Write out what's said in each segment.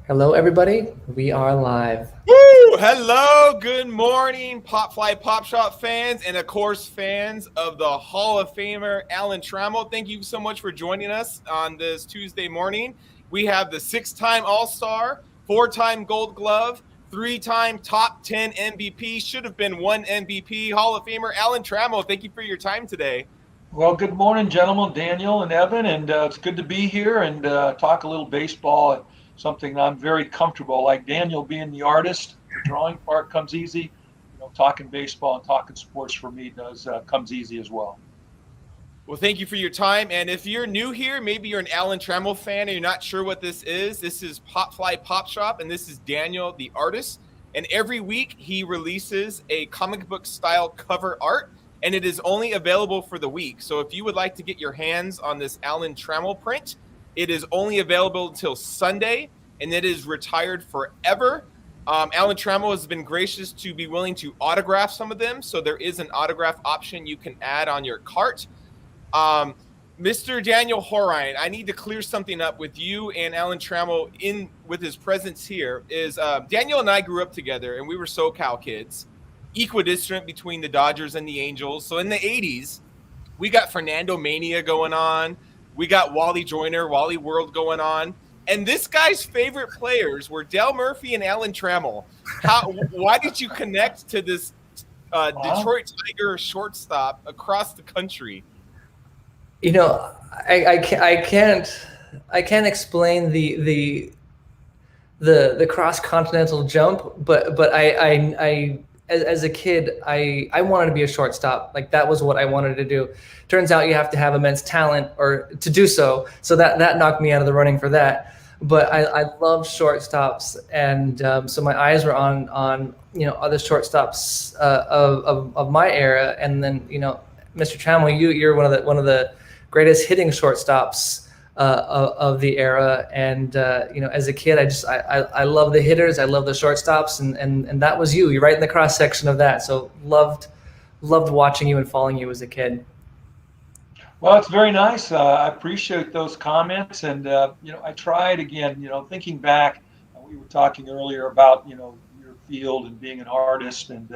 Hello, everybody. We are live. Woo! Hello, good morning, Pop Fly Pop Shop fans, and of course, fans of the Hall of Famer Alan Trammell. Thank you so much for joining us on this Tuesday morning. We have the 6-time All Star, 4-time Gold Glove, 3-time Top 10 MVP, should have been one MVP, Hall of Famer Alan Trammell. Thank you for your time today. Well, good morning, gentlemen, Daniel and Evan, and it's good to be here and talk a little baseball, something I'm very comfortable. Like Daniel being the artist, the drawing part comes easy. Talking baseball and talking sports for me does comes easy as well. Well, thank you for your time. And if you're new here, maybe you're an Alan Trammell fan and you're not sure what this is. This is Pop Fly Pop Shop, and this is Daniel, the artist. And every week he releases a comic book style cover art, and it is only available for the week. So if you would like to get your hands on this Alan Trammell print, it is only available until Sunday, and it is retired forever. Alan Trammell has been gracious to be willing to autograph some of them. So there is an autograph option you can add on your cart. Mr. Daniel Horine, I need to clear something up with you and Alan Trammell in with his presence here. Is Daniel and I grew up together, and we were SoCal kids, equidistant between the Dodgers and the Angels. So in the 80s, we got Fernando Mania going on. We got Wally Joyner, Wally World going on. And this guy's favorite players were Dale Murphy and Alan Trammell. Why did you connect to this Detroit Tiger shortstop across the country? You know, I can't explain the cross continental jump, but I as a kid I wanted to be a shortstop. Like that was what I wanted to do. Turns out you have to have immense talent or to do so. So that knocked me out of the running for that. But I love shortstops, and so my eyes were on other shortstops of my era, and then Mr. Trammell, you're one of the greatest hitting shortstops of the era, and as a kid I love the hitters, I love the shortstops, and that was you. You're right in the cross section of that. So loved watching you and following you as a kid. Well, it's very nice. I appreciate those comments, and I tried again. Thinking back, we were talking earlier about your field and being an artist, and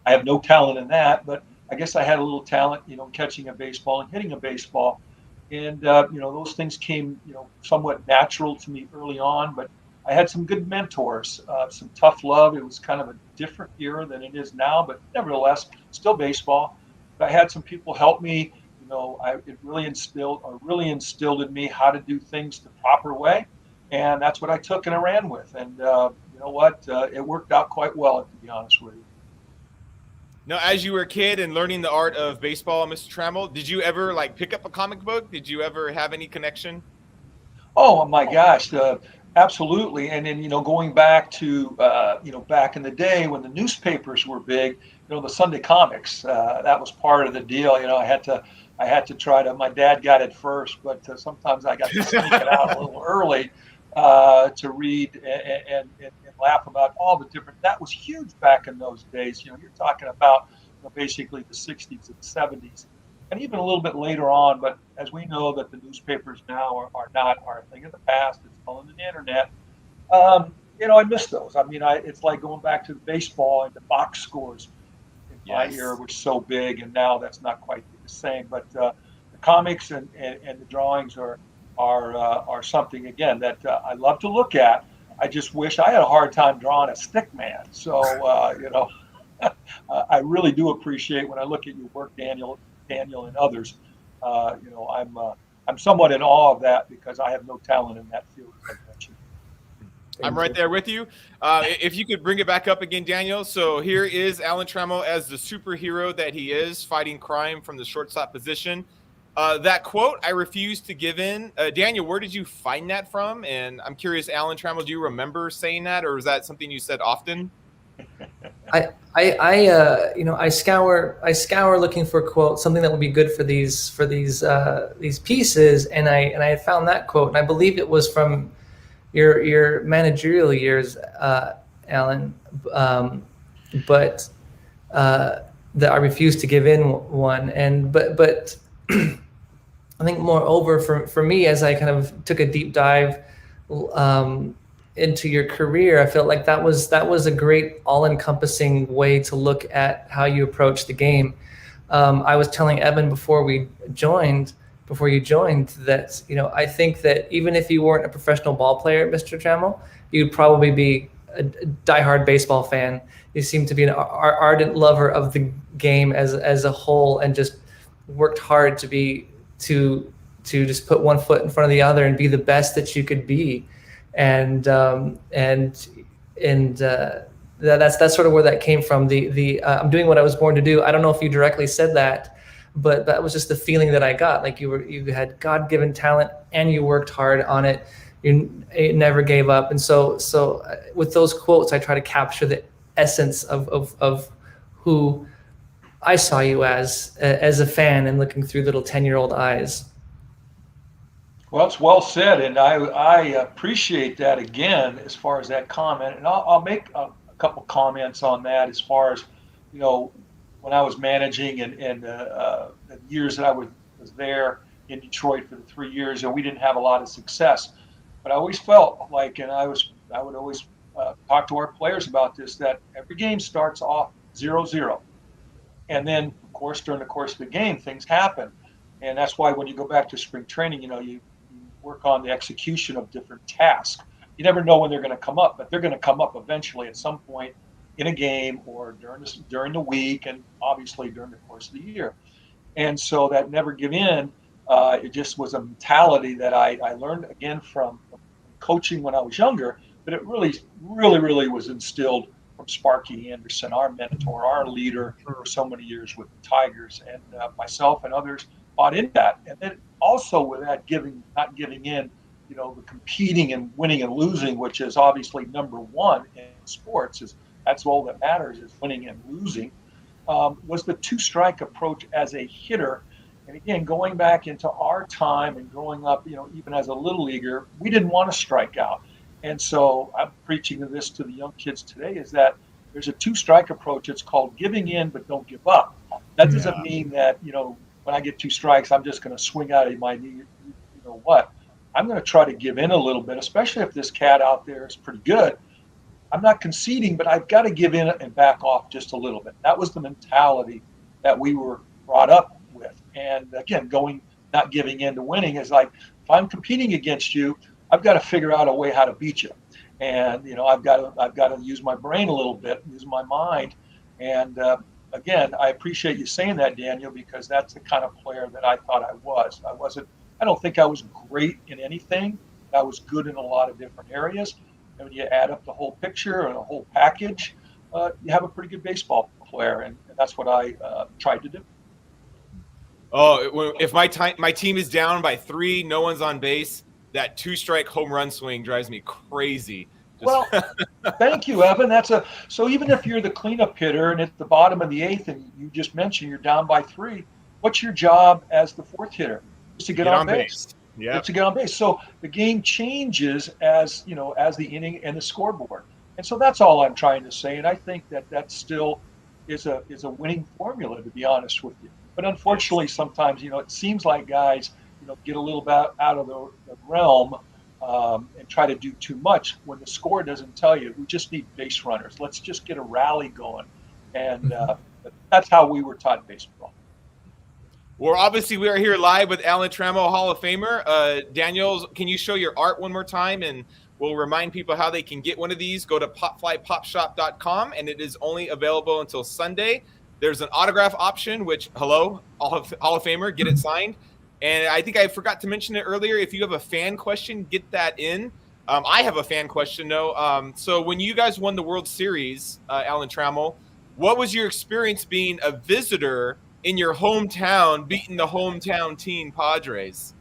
I have no talent in that, but I guess I had a little talent, catching a baseball and hitting a baseball, and those things came somewhat natural to me early on. But I had some good mentors, some tough love. It was kind of a different era than it is now, but nevertheless, still baseball. But I had some people help me. It really instilled in me how to do things the proper way, and that's what I took and I ran with. And you know what? It worked out quite well, to be honest with you. Now, as you were a kid and learning the art of baseball, Mr. Trammell, did you ever pick up a comic book? Did you ever have any connection? Oh my gosh, absolutely. And then going back to back in the day when the newspapers were big, the Sunday comics, that was part of the deal. I had to try to. My dad got it first, but sometimes I got to sneak it out a little early to read and laugh about all the different. That was huge back in those days. You're talking about basically the 60s and 70s, and even a little bit later on. But as we know that the newspapers now are not a thing of the past. It's all in the internet. I miss those. I mean, it's like going back to the baseball and the box scores. My era was so big, and now that's not quite the same. But the comics and the drawings are something again that I love to look at. I just wish I had a hard time drawing a stick man. So I really do appreciate when I look at your work, Daniel, and others. I'm somewhat in awe of that because I have no talent in that field, as I mentioned. I'm right there with you. If you could bring it back up again, Daniel. So here is Alan Trammell as the superhero that he is, fighting crime from the shortstop position. That quote, I refuse to give in. Daniel, where did you find that from? And I'm curious, Alan Trammell, do you remember saying that, or is that something you said often? I scour looking for quotes, something that would be good for these pieces, and I found that quote, and I believe it was from your managerial years, Alan, but that I refuse to give in one, and but I think moreover for me, as I kind of took a deep dive into your career, I felt like that was a great all-encompassing way to look at how you approach the game. I was telling Evan before you joined that, I think that even if you weren't a professional ball player, Mr. Trammell, you'd probably be a diehard baseball fan. You seem to be an ardent lover of the game as a whole, and just worked hard to just put one foot in front of the other and be the best that you could be. And that's sort of where that came from. I'm doing what I was born to do. I don't know if you directly said that, but that was just the feeling that I got. Like you had God-given talent and you worked hard on it. You never gave up. And so with those quotes, I try to capture the essence of who I saw you as a fan, and looking through little 10-year-old eyes. Well, it's well said, and I appreciate that again as far as that comment, and I'll make a couple comments on that as far as, when I was managing and the years that I was there in Detroit for the 3 years, and we didn't have a lot of success, but I always felt like, and I would always talk to our players about this, that every game starts off 0-0, and then of course during the course of the game things happen, and that's why when you go back to spring training, you work on the execution of different tasks. You never know when they're going to come up, but they're going to come up eventually at some point in a game or during the week, and obviously during the course of the year. And so that never give in, it just was a mentality that I learned again from coaching when I was younger, but it really, really, really was instilled from Sparky Anderson, our mentor, our leader for so many years with the Tigers, and myself and others bought into that. And then also with that not giving in, the competing and winning and losing, which is obviously number one in sports, that's all that matters, is winning and losing, was the two-strike approach as a hitter. And again, going back into our time and growing up, even as a little leaguer, we didn't want to strike out. And so I'm preaching this to the young kids today, is that there's a two-strike approach. It's called giving in, but don't give up. That doesn't mean that, when I get two strikes, I'm just going to swing out of my knee. What? I'm going to try to give in a little bit, especially if this cat out there is pretty good. I'm not conceding, but I've got to give in and back off just a little bit. That was the mentality that we were brought up with. And again, not giving in to winning is like, if I'm competing against you, I've got to figure out a way how to beat you. And, I've got to use my brain a little bit, use my mind. And again, I appreciate you saying that, Daniel, because that's the kind of player that I thought I was. I don't think I was great in anything. I was good in a lot of different areas. And when you add up the whole picture and the whole package, you have a pretty good baseball player. And that's what I tried to do. Oh, if my team is down by 3, no one's on base, that two-strike home run swing drives me crazy. Well, thank you, Evan. So even if you're the cleanup hitter and at the bottom of the 8th, and you just mentioned you're down by 3, what's your job as the 4th hitter? Just to get on base. Yeah. To get on base. So the game changes as the inning and the scoreboard. And so that's all I'm trying to say. And I think that still is a winning formula, to be honest with you. But unfortunately, sometimes it seems like guys get a little bit out of the realm. And try to do too much when the score doesn't tell you. We just need base runners. Let's just get a rally going. And that's how we were taught baseball. Well, obviously, we are here live with Alan Trammell, Hall of Famer. Daniel, can you show your art one more time? And we'll remind people how they can get one of these. Go to popflypopshop.com, and it is only available until Sunday. There's an autograph option, which, hello, Hall of Famer, get it signed. And I think I forgot to mention it earlier. If you have a fan question, get that in. I have a fan question, though. So when you guys won the World Series, Alan Trammell, what was your experience being a visitor in your hometown, beating the hometown team Padres?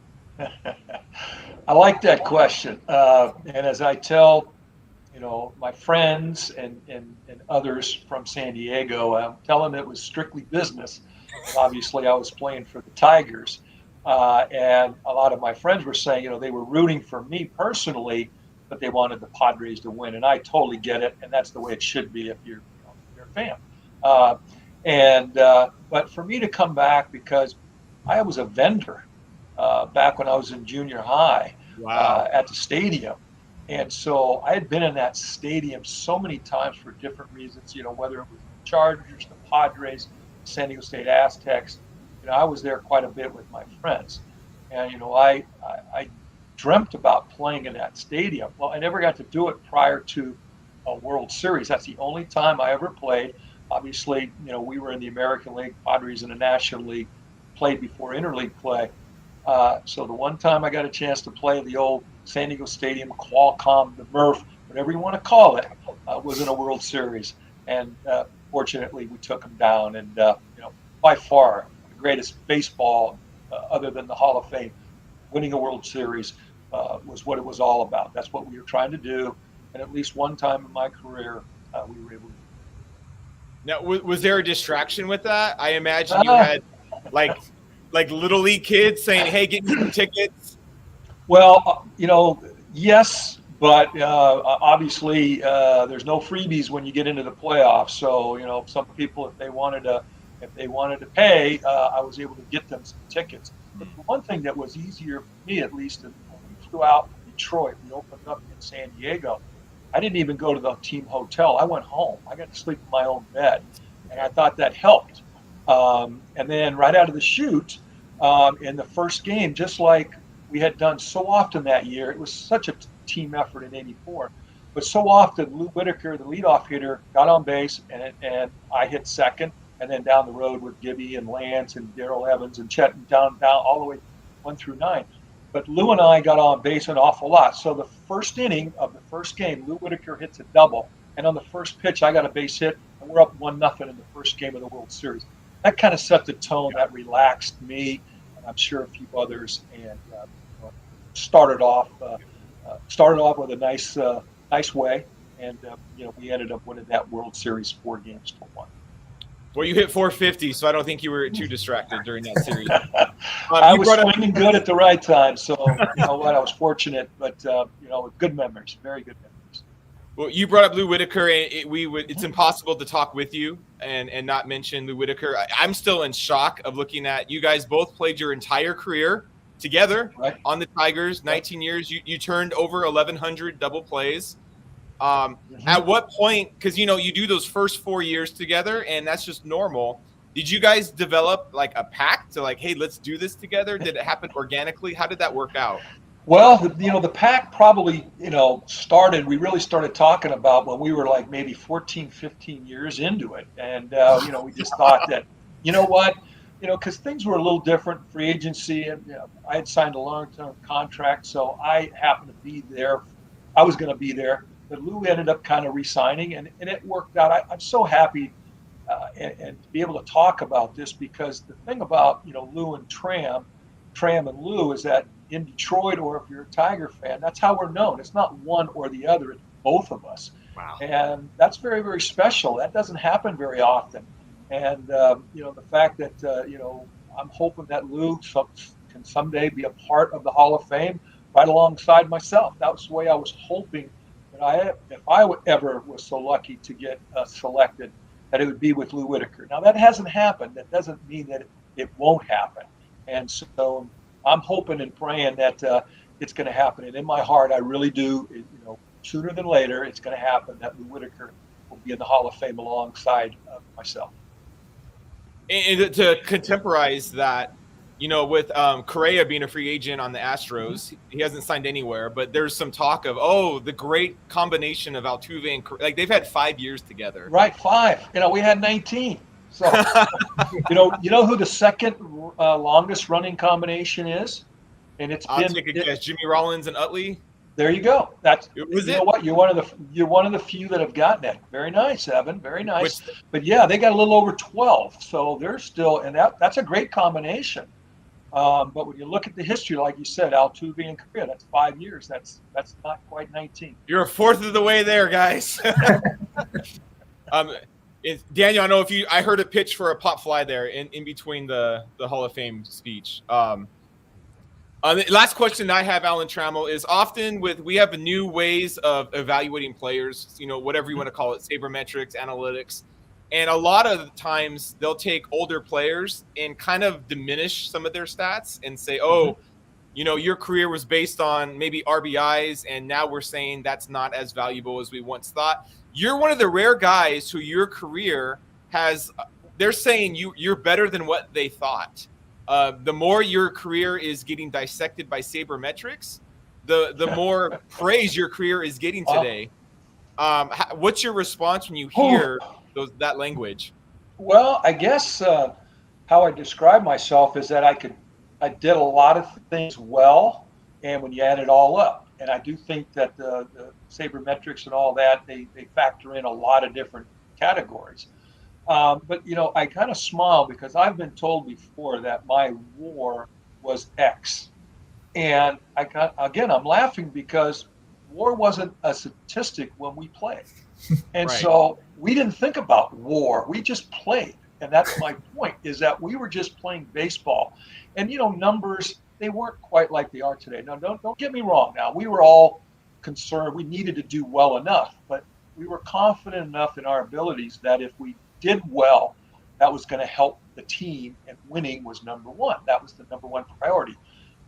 I like that question. And as I tell, my friends and others from San Diego, I tell them it was strictly business. Obviously, I was playing for the Tigers. And a lot of my friends were saying, they were rooting for me personally, but they wanted the Padres to win. And I totally get it. And that's the way it should be if you're a fan. But for me to come back, because I was a vendor back when I was in junior high at the stadium. And so I had been in that stadium so many times for different reasons, whether it was the Chargers, the Padres, San Diego State Aztecs. I was there quite a bit with my friends. And, I dreamt about playing in that stadium. Well, I never got to do it prior to a World Series. That's the only time I ever played. Obviously, we were in the American League, Padres in the National League, played before interleague play. So the one time I got a chance to play the old San Diego Stadium, Qualcomm, the Murph, whatever you want to call it, was in a World Series. And fortunately, we took them down. And, by far, the greatest baseball, other than the Hall of Fame, winning a World Series was what it was all about. That's what we were trying to do. And at least one time in my career, we were able to. Now, was there a distraction with that? I imagine you had like little league kids saying, "Hey, get me some tickets." Well, yes, but obviously there's no freebies when you get into the playoffs. So some people, if they wanted to pay, I was able to get them some tickets. But the one thing that was easier for me, at least, when we flew out from Detroit, we opened up in San Diego. I didn't even go to the team hotel. I went home. I got to sleep in my own bed, and I thought that helped. And then right out of the chute, in the first game, just like we had done so often that year, it was such a team effort in '84. But so often, Lou Whitaker, the leadoff hitter, got on base, and I hit second, and then down the road with Gibby and Lance and Darrell Evans and Chet, down all the way 1 through 9. But Lou and I got on base an awful lot. So the first inning of the first game, Lou Whitaker hits a double, and on the first pitch, I got a base hit, and we're up 1-0 in the first game of the World Series. That kind of set the tone. That relaxed me, and I'm sure a few others, and started off with a nice way, and we ended up winning that World Series 4-1. Well, you hit 450, so I don't think you were too distracted during that series. I was swinging good at the right time, so you know what, I was fortunate, but good memories, very good memories. Well, you brought up Lou Whitaker, and it's impossible to talk with you and not mention Lou Whitaker. I'm still in shock of looking at you guys both played your entire career together on the Tigers, 19 years. You turned over 1,100 double plays. At what point, because you do those first 4 years together, and that's just normal. Did you guys develop like a pact to hey, let's do this together? Did it happen organically? How did that work out? Well, the pact probably, started, we really started talking about when we were like maybe 14, 15 years into it. And, we just thought that, because things were a little different, free agency, and I had signed a long-term contract, so I happened to be there. I was going to be there, but Lou ended up kind of re-signing, and it worked out. I'm so happy and to be able to talk about this, because the thing about, Lou and Tram and Lou is that in Detroit, or if you're a Tiger fan, that's how we're known. It's not one or the other, it's both of us. Wow. And that's very, very special. That doesn't happen very often. And, the fact that, I'm hoping that Lou can someday be a part of the Hall of Fame right alongside myself. That was the way I was hoping that if I ever was so lucky to get selected, that it would be with Lou Whitaker. Now, that hasn't happened. That doesn't mean that it won't happen. And so I'm hoping and praying that it's going to happen. And in my heart, I really do, sooner than later, it's going to happen that Lou Whitaker will be in the Hall of Fame alongside myself. And to contemporize that, with Correa being a free agent on the Astros, he hasn't signed anywhere, but there's some talk of, the great combination of Altuve and Correa. Like, they've had 5 years together. Right, 5. We had 19. So, you know who the second longest running combination is? And I'll take a guess. Jimmy Rollins and Utley. There you go. Know what? You're one of the few that have gotten it. Very nice, Evan. Very nice. But yeah, they got a little over 12. So they're still, and that's a great combination. But when you look at the history, like you said, Altuve and Correa, that's 5 years. That's not quite 19. You're a fourth of the way there, guys. Daniel, I know I heard a pitch for a pop fly there in between the Hall of Fame speech. The last question I have, Alan Trammell, is often we have new ways of evaluating players, whatever you want to call it, sabermetrics, analytics. And a lot of the times they'll take older players and kind of diminish some of their stats and say, your career was based on maybe RBIs, and now we're saying that's not as valuable as we once thought. You're one of the rare guys who your career has, they're saying you're better than what they thought. The more your career is getting dissected by sabermetrics, the more praise your career is getting today. What's your response when you hear that language? Well, I guess how I describe myself is that I did a lot of things well, and when you add it all up, and I do think that the sabermetrics and all that, they factor in a lot of different categories. But I kind of smile because I've been told before that my WAR was X, and I'm laughing because WAR wasn't a statistic when we played. And Right. so we didn't think about war. We just played. And that's my point, is that we were just playing baseball. And numbers, they weren't quite like they are today. Now don't get me wrong. Now, we were all concerned. We needed to do well enough, but we were confident enough in our abilities that if we did well, that was going to help the team, and winning was number one. That was the number one priority.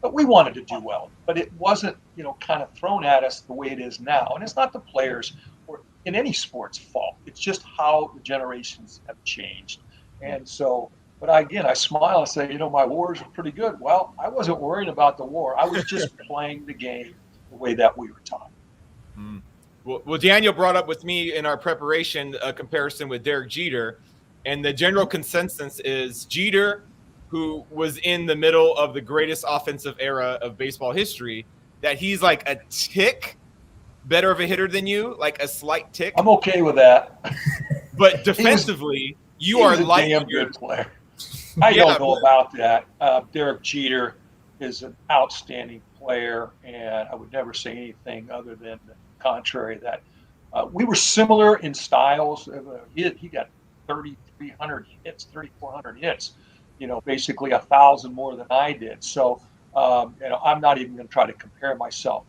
But we wanted to do well, but it wasn't, kind of thrown at us the way it is now. And it's not the players or in any sport's fault. It's just how the generations have changed. And so, but I smile and say, my wars are pretty good. Well, I wasn't worried about the war. I was just playing the game the way that we were taught. Well, Daniel brought up with me in our preparation a comparison with Derek Jeter, and the general consensus is Jeter, who was in the middle of the greatest offensive era of baseball history, that he's like a tick better of a hitter than you, like a slight tick. I'm okay with that. But defensively, you are a like damn good player. I don't know about that. Derek Jeter is an outstanding player, and I would never say anything other than the contrary. That we were similar in styles. He got 3,300 hits, 3,400 hits. Basically 1,000 more than I did. So, I'm not even going to try to compare myself.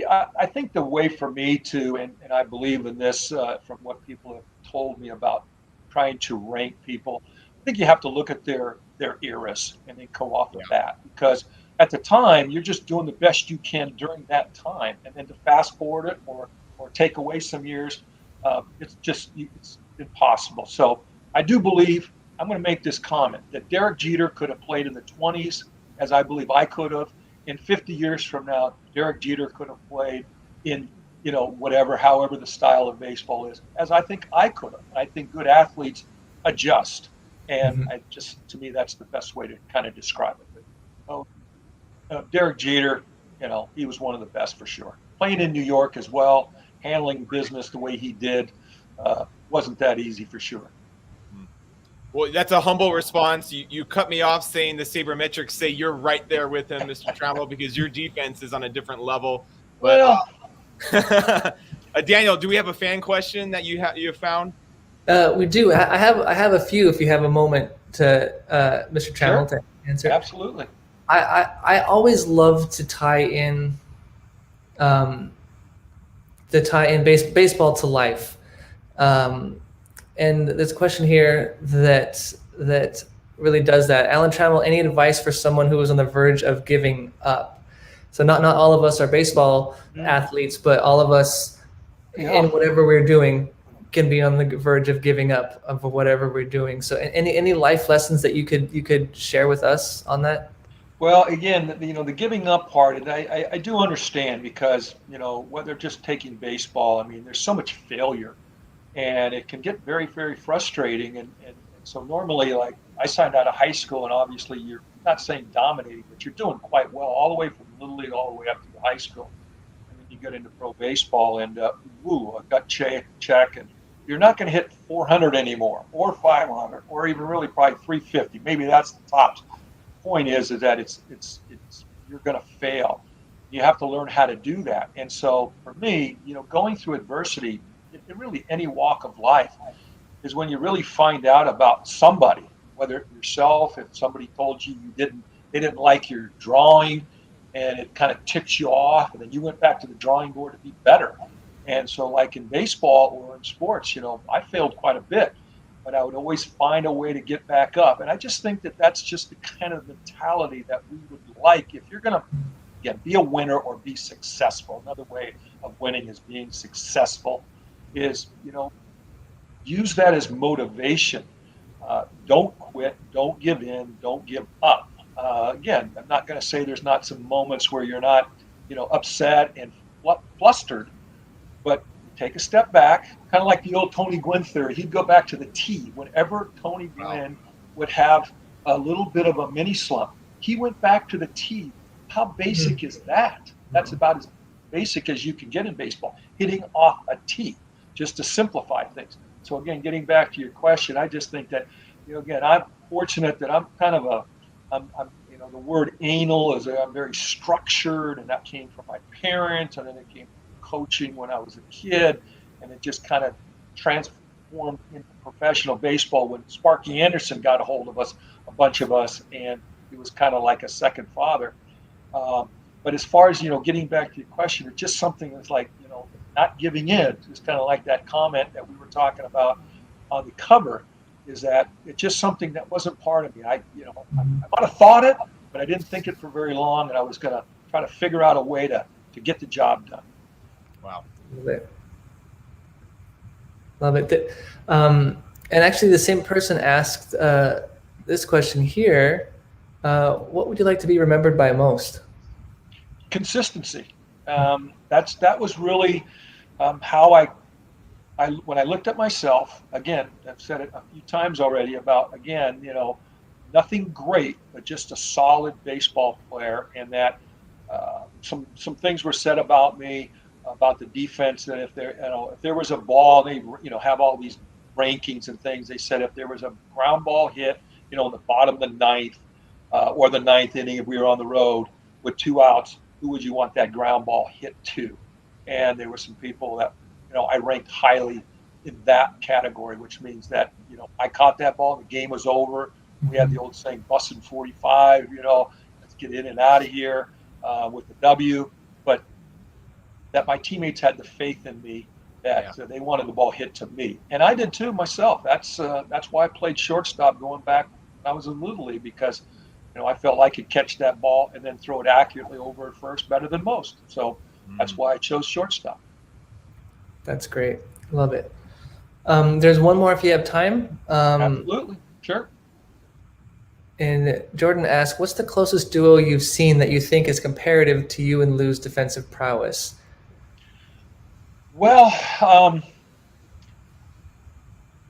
I think the way for me to, and I believe in this from what people have told me about trying to rank people, I think you have to look at their eras and then go off of that. Because at the time, you're just doing the best you can during that time. And then to fast forward it or take away some years, it's impossible. So I do believe, I'm going to make this comment, that Derek Jeter could have played in the 20s, as I believe I could have. In 50 years from now, Derek Jeter could have played in, however the style of baseball is, as I think I could have. I think good athletes adjust. And to me, that's the best way to kind of describe it. But, Derek Jeter, he was one of the best for sure. Playing in New York as well, handling business the way he did, wasn't that easy for sure. Well, that's a humble response. You cut me off saying the sabermetrics say you're right there with him, Mr. Trammell, because your defense is on a different level. But Daniel, do we have a fan question that you have found? We do. I have a few. If you have a moment to, Mr. Trammell, Sure. to answer. Absolutely. I always love to tie in, baseball to life. And there's a question here that really does that. Alan Trammell, any advice for someone who is on the verge of giving up? So not all of us are baseball athletes, but all of us in whatever we're doing can be on the verge of giving up of whatever we're doing. So any life lessons that you could share with us on that? Well, again, the giving up part, and I do understand because, whether just taking baseball, there's so much failure. And it can get very, very frustrating. And so normally, like, I signed out of high school, and obviously you're not saying dominating, but you're doing quite well all the way from Little League all the way up to high school. And then you get into pro baseball, and a gut check, and you're not going to hit 400 anymore, or 500, or even really probably 350. Maybe that's the tops. Point is that it's you're going to fail. You have to learn how to do that. And so for me, going through adversity, in really any walk of life, is when you really find out about somebody, whether yourself, if somebody told you they didn't like your drawing, and it kind of ticks you off, and then you went back to the drawing board to be better. And so, like in baseball or in sports, I failed quite a bit, but I would always find a way to get back up. And I just think that that's just the kind of mentality that we would like, if you're going to, again, be a winner or be successful, another way of winning is being successful, is, use that as motivation. Don't quit, don't give in, don't give up. Again, I'm not going to say there's not some moments where you're not, upset and flustered, but take a step back, kind of like the old Tony Gwynn theory. He'd go back to the T. Whenever Tony Gwynn would have a little bit of a mini slump, he went back to the T. How basic is that? That's about as basic as you can get in baseball, hitting off a tee, just to simplify things. So again, getting back to your question, I just think that, again, I'm fortunate that I'm kind of I'm the word anal is I'm very structured, and that came from my parents, and then it came from coaching when I was a kid, and it just kind of transformed into professional baseball when Sparky Anderson got a hold of us, a bunch of us, and he was kind of like a second father. But as far as, getting back to your question, it's just something that's like, not giving in. It's kind of like that comment that we were talking about on the cover, is that it's just something that wasn't part of me. I might have thought it, but I didn't think it for very long, and I was going to try to figure out a way to get the job done. Wow. Love it. Love it. And actually, the same person asked this question here. What would you like to be remembered by most? Consistency. That was really how I when I looked at myself, again, I've said it a few times already about, again, nothing great, but just a solid baseball player. And that some things were said about me, about the defense, that if there was a ball, they have all these rankings and things. They said if there was a ground ball hit, in the bottom of the ninth or the ninth inning, if we were on the road with 2 outs, who would you want that ground ball hit to? And there were some people that, I ranked highly in that category, which means that, I caught that ball, the game was over. We had the old saying, bussin' 45, let's get in and out of here with the W. But that my teammates had the faith in me that they wanted the ball hit to me. And I did too myself. That's why I played shortstop going back when I was in Little League, because I felt like I could catch that ball and then throw it accurately over at first better than most. So that's why I chose shortstop. That's great. Love it. There's one more if you have time. Absolutely. Sure. And Jordan asked, what's the closest duo you've seen that you think is comparative to you and Lou's defensive prowess? Well,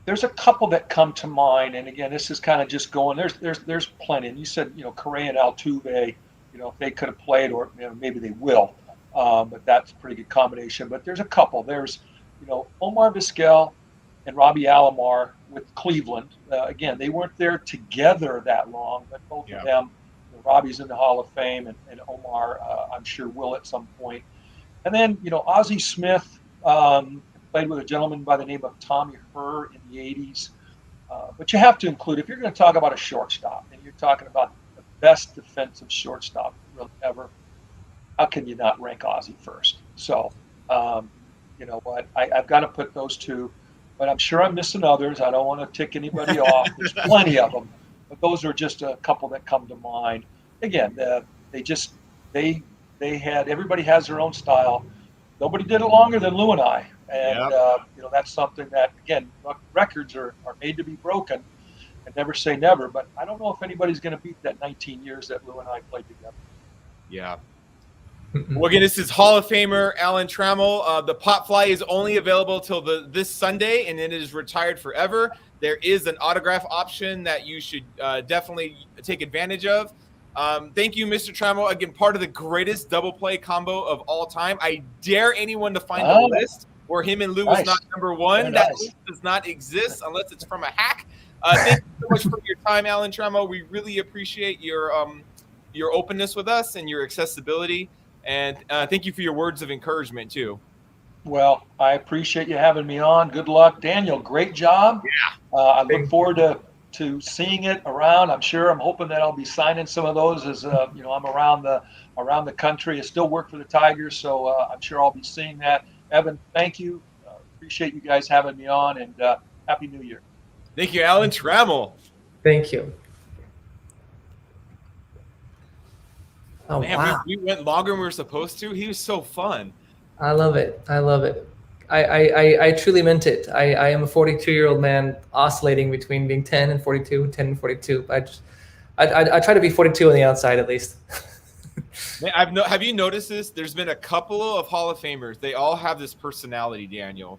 there's a couple that come to mind, and again, this is kind of just going. There's plenty. And you said, Correa and Altuve, if they could have played, or maybe they will, but that's a pretty good combination. But there's a couple. There's, Omar Vizquel and Robbie Alomar with Cleveland. Again, they weren't there together that long, but both of them. Robbie's in the Hall of Fame, and Omar, I'm sure, will at some point. And then, Ozzie Smith. Played with a gentleman by the name of Tommy Herr in the 80s. But you have to include, if you're going to talk about a shortstop, and you're talking about the best defensive shortstop really ever, how can you not rank Ozzie first? So, you know what, I've got to put those two, but I'm sure I'm missing others. I don't want to tick anybody off. There's plenty of them, but those are just a couple that come to mind. Again, they had, everybody has their own style. Nobody did it longer than Lou and I. And, that's something that, again, records are made to be broken, and never say never. But I don't know if anybody's going to beat that 19 years that Lou and I played together. Yeah. Well, again, this is Hall of Famer Alan Trammell. The Pop Fly is only available till this Sunday, and it is retired forever. There is an autograph option that you should definitely take advantage of. Thank you, Mr. Trammell. Again, part of the greatest double play combo of all time. I dare anyone to find a list where him and Lou is not number one. That list does not exist unless it's from a hack. Thank you so much for your time, Alan Trammell. We really appreciate your openness with us and your accessibility. And thank you for your words of encouragement, too. Well, I appreciate you having me on. Good luck. Daniel, great job. Yeah. I look forward to seeing it around. I'm hoping that I'll be signing some of those as I'm around the country. I still work for the Tigers, so I'm sure I'll be seeing that. Evan, thank you. Appreciate you guys having me on, and Happy New Year. Thank you, Alan Trammell. Thank you. Oh, Man, wow. we went longer than we were supposed to. He was so fun. I love it. I love it. I truly meant it. I am a 42-year-old man oscillating between being 10 and 42, 10 and 42. I try to be 42 on the outside at least. Man, have you noticed this? There's been a couple of Hall of Famers. They all have this personality, Daniel,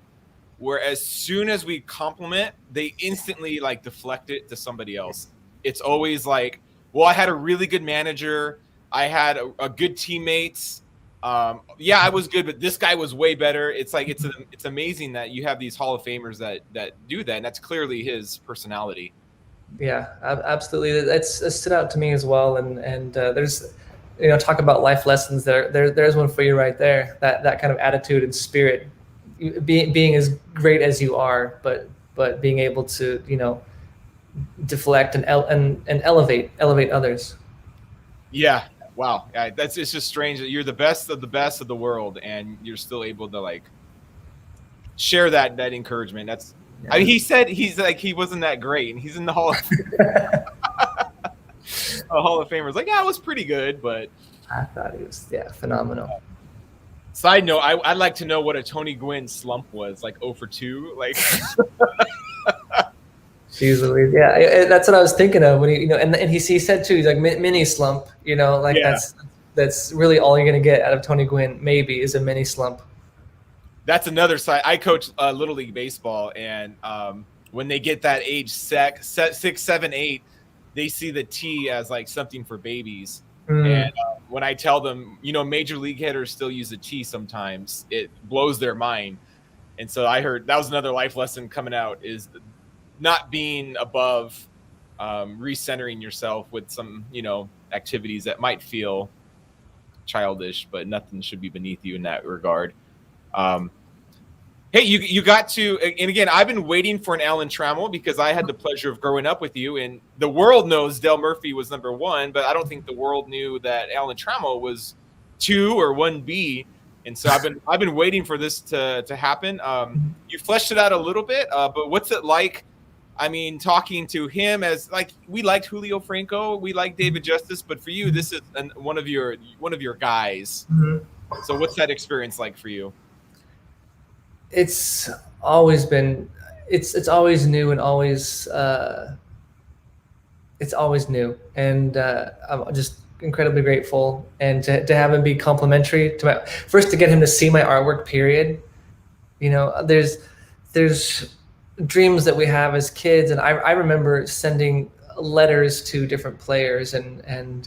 where as soon as we compliment, they instantly like deflect it to somebody else. It's always like, well, I had a really good manager. I had a good teammates. Yeah, I was good, but this guy was way better. It's like it's amazing that you have these Hall of Famers that do that, and that's clearly his personality. Yeah, absolutely. That stood out to me as well. And there's, talk about life lessons. There's one for you right there. That kind of attitude and spirit, being as great as you are, but being able to deflect and elevate others. Yeah. Wow. Yeah, it's just strange that you're the best of the world, and you're still able to like share that encouragement. That's. Yeah. I mean, he said he wasn't that great, and he's in the Hall of Hall of Famers. Like, yeah, it was pretty good, but I thought he was phenomenal. Side note, I'd like to know what a Tony Gwynn slump was, like 0 for 2, like. Jeez Louise. Yeah, that's what I was thinking of when he, and he said too, he's like mini slump, like yeah. That's really all you're gonna get out of Tony Gwynn. Maybe is a mini slump. That's another side. I coach Little League baseball, and when they get that age 6, 7, 8, they see the T as like something for babies. And when I tell them, major league hitters still use a T sometimes, it blows their mind. And so I heard that was another life lesson coming out, is not being above, recentering yourself with some, activities that might feel childish, but nothing should be beneath you in that regard. Hey, you got to, and again, I've been waiting for an Alan Trammell because I had the pleasure of growing up with you, and the world knows Dale Murphy was number 1, but I don't think the world knew that Alan Trammell was 2 or 1B. And so I've been waiting for this to happen. You fleshed it out a little bit, but what's it like? I mean, talking to him, as like, we liked Julio Franco, we liked David Justice, but for you, this is one of your guys. Mm-hmm. So what's that experience like for you? It's always been, it's always new and always, it's always new. And I'm just incredibly grateful. And to have him be complimentary to to get him to see my artwork, period. There's dreams that we have as kids. And I remember sending letters to different players and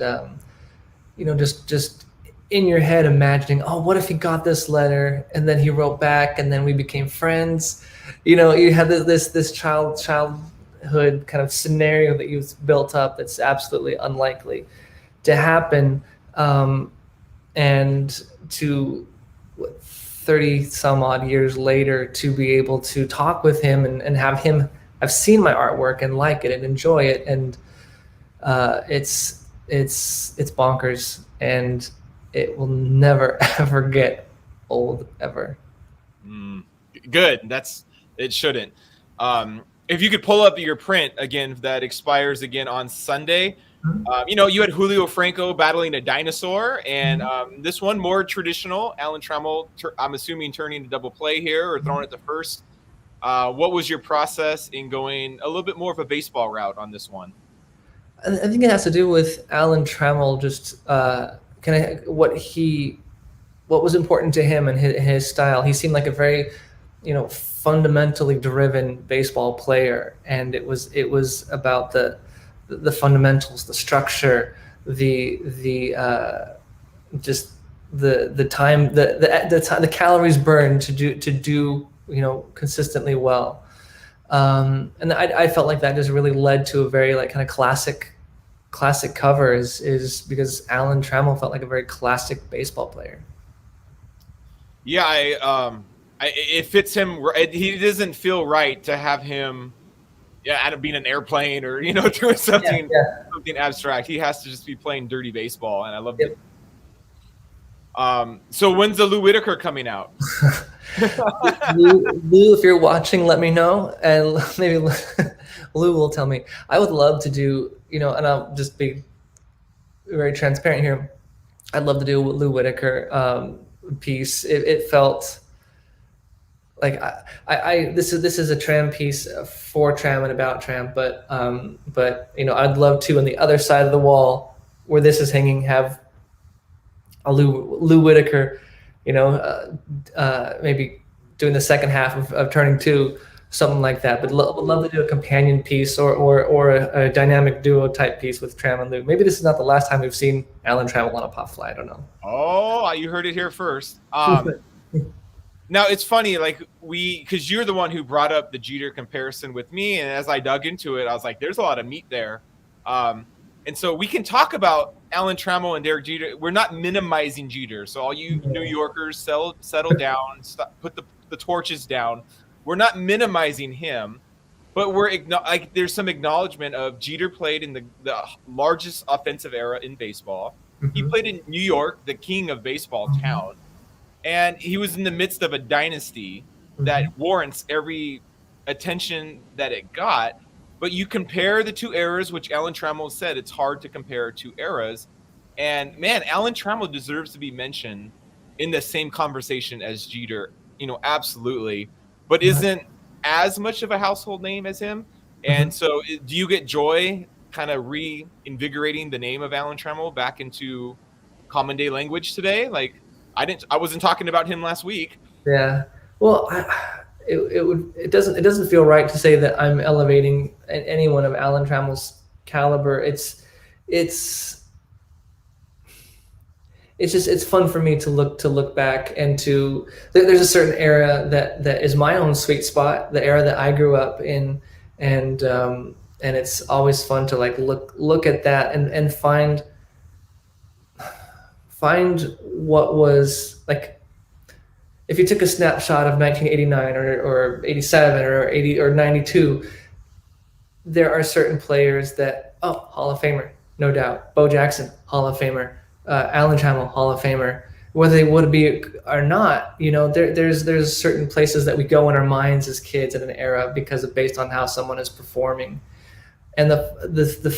just in your head imagining, oh, what if he got this letter and then he wrote back and then we became friends? You had this childhood kind of scenario that you've built up that's absolutely unlikely to happen. And to 30 some odd years later, to be able to talk with him and have him have seen my artwork and like it and enjoy it. And it's bonkers, and it will never ever get old, ever. Good. It shouldn't. If you could pull up your print again, that expires again on Sunday. You had Julio Franco battling a dinosaur, and this one more traditional. Alan Trammell, I'm assuming, turning to double play here or throwing it to first. What was your process in going a little bit more of a baseball route on this one? I think it has to do with Alan Trammell, just what was important to him and his style. He seemed like a very, fundamentally driven baseball player, and it was about the fundamentals, the structure, the time, the calories burned to do consistently well. And I felt like that just really led to a very like kind of classic cover is because Alan Trammell felt like a very classic baseball player. Yeah, it fits him. He doesn't feel right to have him, out of being an airplane or doing something abstract. He has to just be playing dirty baseball, and I love it. So when's the Lou Whitaker coming out? Lou, if you're watching, let me know, and maybe Lou will tell me. I would love to do, and I'll just be very transparent here. I'd love to do a Lou Whitaker piece. It felt like this is a Tram piece for Tram and about Tram, but I'd love to on the other side of the wall where this is hanging have a Lou Whitaker, maybe doing the second half of Turning Two, something like that. But would love to do a companion piece or a dynamic duo type piece with Tram and Lou. Maybe this is not the last time we've seen Alan Trammell on a pop fly. I don't know. Oh, you heard it here first. Now it's funny, like because you're the one who brought up the Jeter comparison with me, and as I dug into it, I was like, "There's a lot of meat there," and so we can talk about Alan Trammell and Derek Jeter. We're not minimizing Jeter, so all you New Yorkers, settle down, put the torches down. We're not minimizing him, but there's some acknowledgement of Jeter played in the largest offensive era in baseball. Mm-hmm. He played in New York, the king of baseball town. And he was in the midst of a dynasty that warrants every attention that it got. But you compare the two eras, which Alan Trammell said it's hard to compare two eras. And man, Alan Trammell deserves to be mentioned in the same conversation as Jeter, absolutely, but isn't as much of a household name as him. And so do you get joy kind of reinvigorating the name of Alan Trammell back into common day language today? Like, I wasn't talking about him last week. Yeah. Well, it doesn't feel right to say that I'm elevating anyone of Alan Trammell's caliber. It's fun for me to look back and there's a certain era that is my own sweet spot, the era that I grew up in, and it's always fun to like look at that and find what was like. If you took a snapshot of 1989 or 87 or 80 or 92, there are certain players that, Hall of Famer, no doubt. Bo Jackson, Hall of Famer. Alan Trammell, Hall of Famer. Whether they would be or not, there's certain places that we go in our minds as kids in an era based on how someone is performing. And the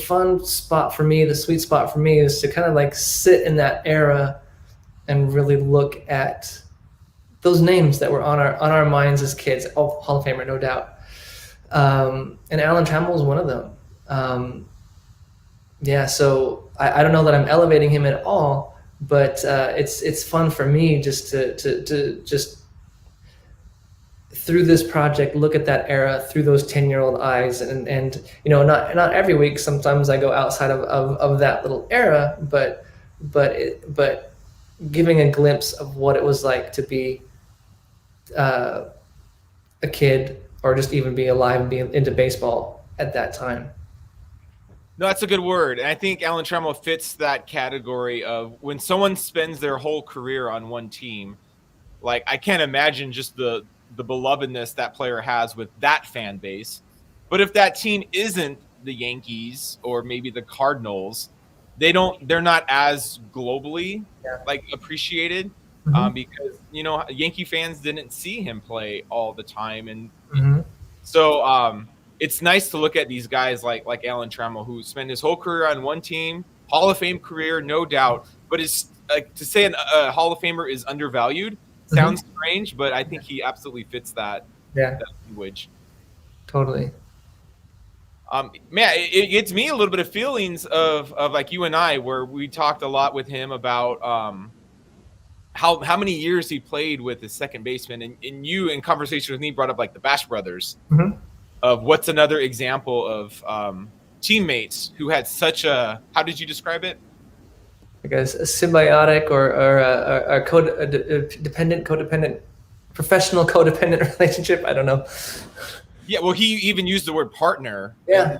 fun spot for me, the sweet spot for me, is to kind of like sit in that era and really look at those names that were on our minds as kids. Oh, Hall of Famer, no doubt. And Alan Trammell is one of them. So I don't know that I'm elevating him at all, but it's fun for me just to just through this project look at that era through those 10-year-old eyes, and not every week. Sometimes I go outside of that little era, but giving a glimpse of what it was like to be a kid, or just even be alive and be into baseball at that time. No, that's a good word. And I think Alan Trammell fits that category of when someone spends their whole career on one team. Like, I can't imagine just the belovedness that player has with that fan base. But if that team isn't the Yankees or maybe the Cardinals, they're not as globally appreciated. Because Yankee fans didn't see him play all the time, and so it's nice to look at these guys like Alan Trammell, who spent his whole career on one team, Hall of Fame career, no doubt. But it's to say a Hall of Famer is undervalued sounds strange, but I think he absolutely fits that language. Totally. Man, it gets me a little bit of feelings of like you and I, where we talked a lot with him about how many years he played with his second baseman, and you in conversation with me brought up like the Bash Brothers of what's another example of teammates who had such a, how did you describe it? Like a symbiotic or a dependent, codependent, professional codependent relationship. I don't know. Yeah, well, he even used the word partner. Yeah.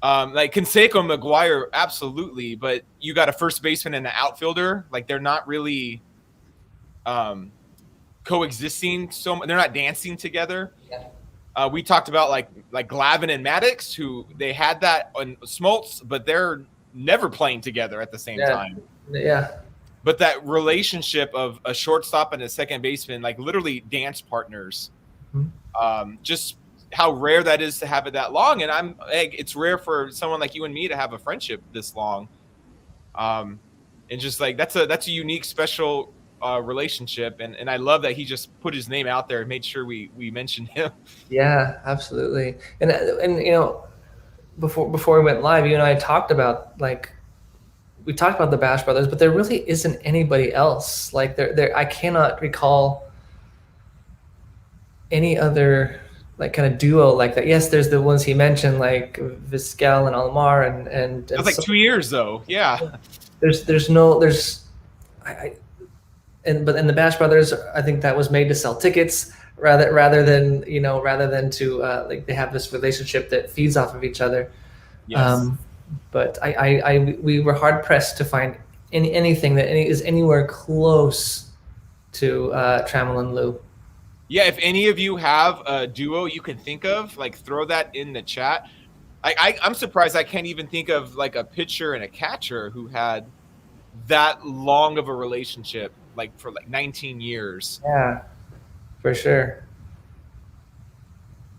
Like Canseco, McGuire, absolutely, but you got a first baseman and an outfielder. Like, they're not really coexisting. They're not dancing together. Yeah. We talked about like Glavine and Maddox, who they had that on Smoltz, but they're never playing together at the same time. Yeah. But that relationship of a shortstop and a second baseman, like literally dance partners, just how rare that is to have it that long. And it's rare for someone like you and me to have a friendship this long. And just like that's a unique, special relationship, and I love that he just put his name out there and made sure we mentioned him. Yeah, absolutely. And you know, before we went live, you and I talked about like we talked about the Bash Brothers, but there really isn't anybody else. Like there I cannot recall any other like kind of duo like that. Yes, there's the ones he mentioned, like Vizquel and Alomar, and It was like 2 years though. Yeah. there's no there's I and the Bash Brothers, I think that was made to sell tickets rather than to like they have this relationship that feeds off of each other. Yes. But we were hard pressed to find anything that is anywhere close to Trammell and Lou. Yeah, if any of you have a duo you can think of, like throw that in the chat. I'm surprised I can't even think of like a pitcher and a catcher who had that long of a relationship, like for like 19 years. Yeah, for sure.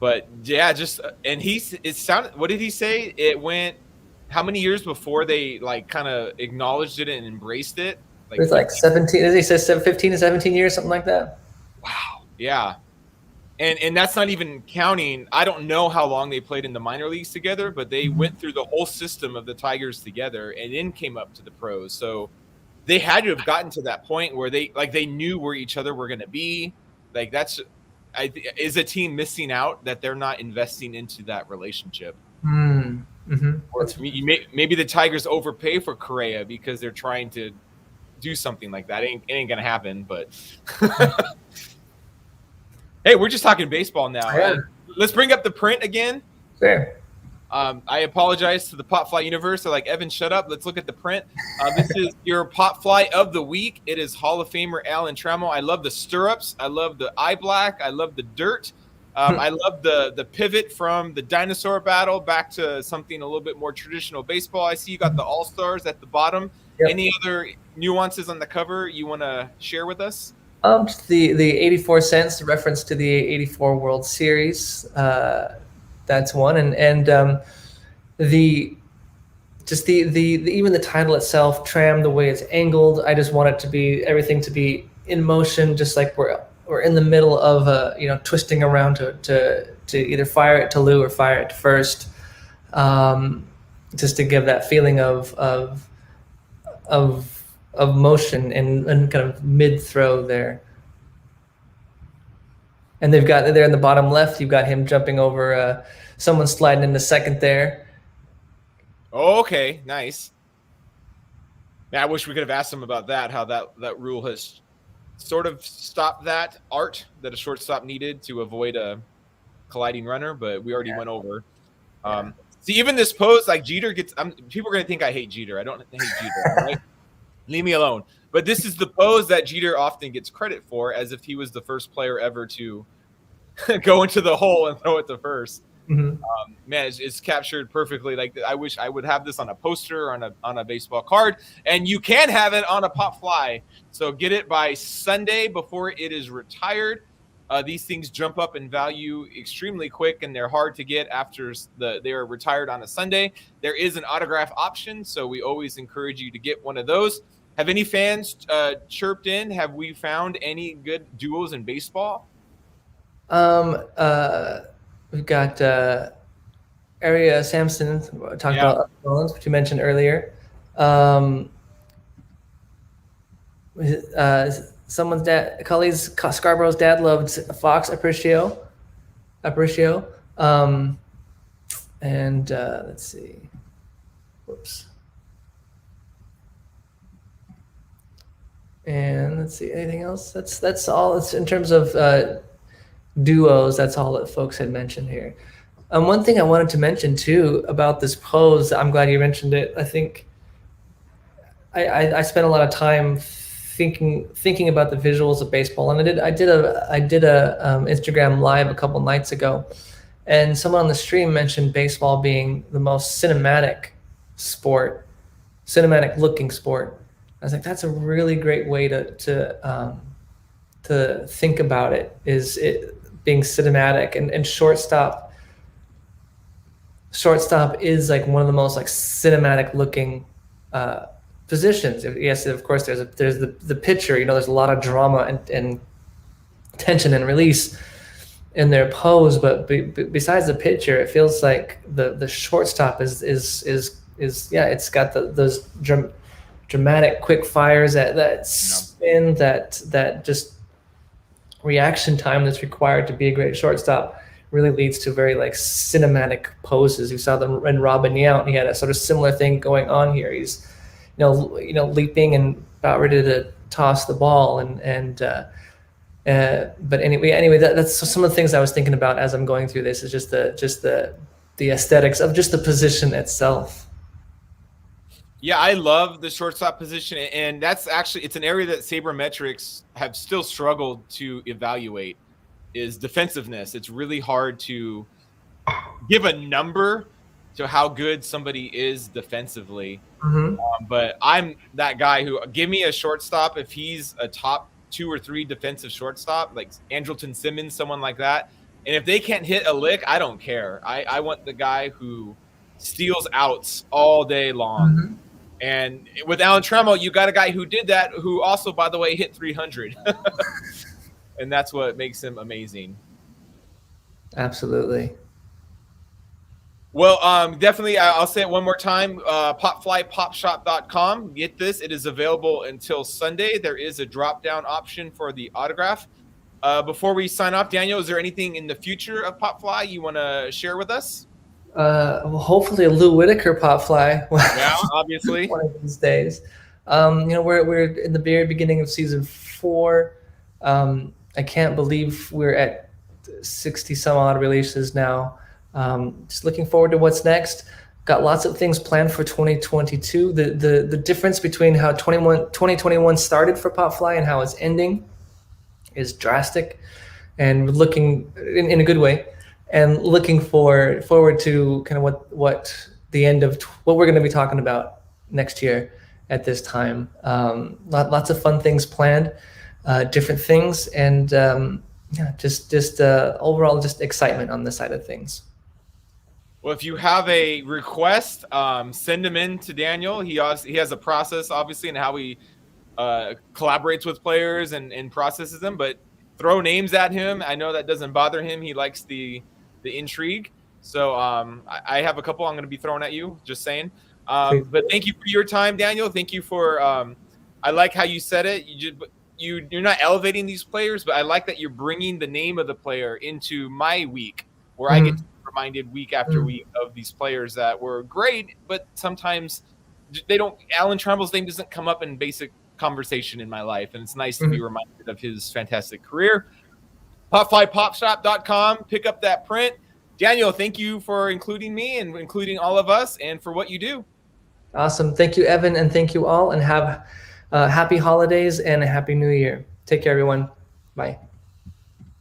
But yeah, just and it sounded. What did he say? It went how many years before they like kind of acknowledged it and embraced it? It was like 17. As he says, 15 to 17 years, something like that. Wow. Yeah. And that's not even counting. I don't know how long they played in the minor leagues together, but they went through the whole system of the Tigers together and then came up to the pros. So they had to have gotten to that point where they knew where each other were going to be. Like is a team missing out that they're not investing into that relationship? Mm-hmm. Or maybe the Tigers overpay for Correa because they're trying to do something like that. It ain't going to happen, but hey, we're just talking baseball now. Yeah. Let's bring up the print again. Sure. I apologize to the Pop Fly universe. They're like, Evan, shut up. Let's look at the print. This is your Pop Fly of the week. It is Hall of Famer Alan Trammell. I love the stirrups. I love the eye black. I love the dirt. I love the pivot from the dinosaur battle back to something a little bit more traditional baseball. I see you got the All-Stars at the bottom. Yep. Any other nuances on the cover you want to share with us? The 84 cents reference to the 84 World Series. That's one, and the even the title itself, Tram, the way it's angled. I just want it to be everything to be in motion, just like we're in the middle of twisting around to either fire it to Lou or fire it to first, just to give that feeling of motion and kind of mid throw there. And they've got there in the bottom left, you've got him jumping over someone sliding into second there. Oh, okay, nice. Yeah, I wish we could have asked him about that, how that rule has sort of stopped that art that a shortstop needed to avoid a colliding runner, but we already went over. See, even this pose, like Jeter gets, people are going to think I hate Jeter. I don't hate Jeter, right? Leave me alone. But this is the pose that Jeter often gets credit for, as if he was the first player ever to go into the hole and throw it to first. Mm-hmm. Man, it's captured perfectly. Like, I wish I would have this on a poster or on a baseball card, and you can have it on a Pop Fly. So get it by Sunday before it is retired. These things jump up in value extremely quick, and they're hard to get after they are retired on a Sunday. There is an autograph option, so we always encourage you to get one of those. Have any fans chirped in? Have we found any good duos in baseball? We've got Area Sampson talking about Mullins, which you mentioned earlier. Someone's dad, Cully's Scarborough's dad loved Fox Aparicio. And let's see. Whoops. And let's see, anything else? That's all. It's in terms of duos. That's all that folks had mentioned here. One thing I wanted to mention too about this pose. I'm glad you mentioned it. I think I spent a lot of time thinking about the visuals of baseball, and I did a Instagram live a couple nights ago, and someone on the stream mentioned baseball being the most cinematic looking sport. I was like, that's a really great way to think about it, is it being cinematic, and shortstop is like one of the most like cinematic looking positions. Yes, of course, there's the pitcher. You know, there's a lot of drama and tension and release in their pose, but besides the pitcher, it feels like the shortstop is yeah, it's got those dramatic quick fires, that spin, that just reaction time that's required to be a great shortstop really leads to very like cinematic poses. You saw them in Robin Yount. He had a sort of similar thing going on here. He's leaping and about ready to toss the ball, but anyway, that's some of the things I was thinking about as I'm going through this, is just the aesthetics of just the position itself. Yeah, I love the shortstop position, and that's actually, it's an area that sabermetrics have still struggled to evaluate, is defensiveness. It's really hard to give a number to how good somebody is defensively. But I'm that guy who, give me a shortstop if he's a top 2 or 3 defensive shortstop, like Andrelton Simmons, someone like that. And if they can't hit a lick, I don't care. I want the guy who steals outs all day long. And with Alan Trammell, you got a guy who did that, who also, by the way, hit 300. And that's what makes him amazing. Absolutely. Well, definitely, I'll say it one more time, popflypopshop.com. Get this. It is available until Sunday. There is a drop-down option for the autograph. Before we sign off, Daniel, is there anything in the future of Popfly you want to share with us? Well, hopefully a Lou Whitaker Popfly. Yeah, obviously. One of these days. We're in the very beginning of season 4. I can't believe we're at 60 some odd releases now. Just looking forward to what's next. Got lots of things planned for 2022. The difference between how 2021 started for Popfly and how it's ending is drastic, and looking in a good way, and looking forward to kind of what the end of what we're going to be talking about next year at this time. Lots of fun things planned, different things, and just overall just excitement on this side of things. Well, if you have a request, send them in to Daniel. He has a process, obviously, in how he collaborates with players and processes them. But throw names at him. I know that doesn't bother him. He likes the intrigue. So I have a couple I'm going to be throwing at you, just saying. But thank you for your time, Daniel. Thank you for I like how you said it. You're not elevating these players, but I like that you're bringing the name of the player into my week, where I get to be reminded week after week of these players that were great, but sometimes they don't. Alan Trammell's name doesn't come up in basic conversation in my life, and it's nice to be reminded of his fantastic career. Popflypopshop.com. Pick up that print. Daniel, thank you for including me and including all of us, and for what you do. Awesome. Thank you, Evan, and thank you all, and have happy holidays and a happy new year. Take care, everyone. Bye.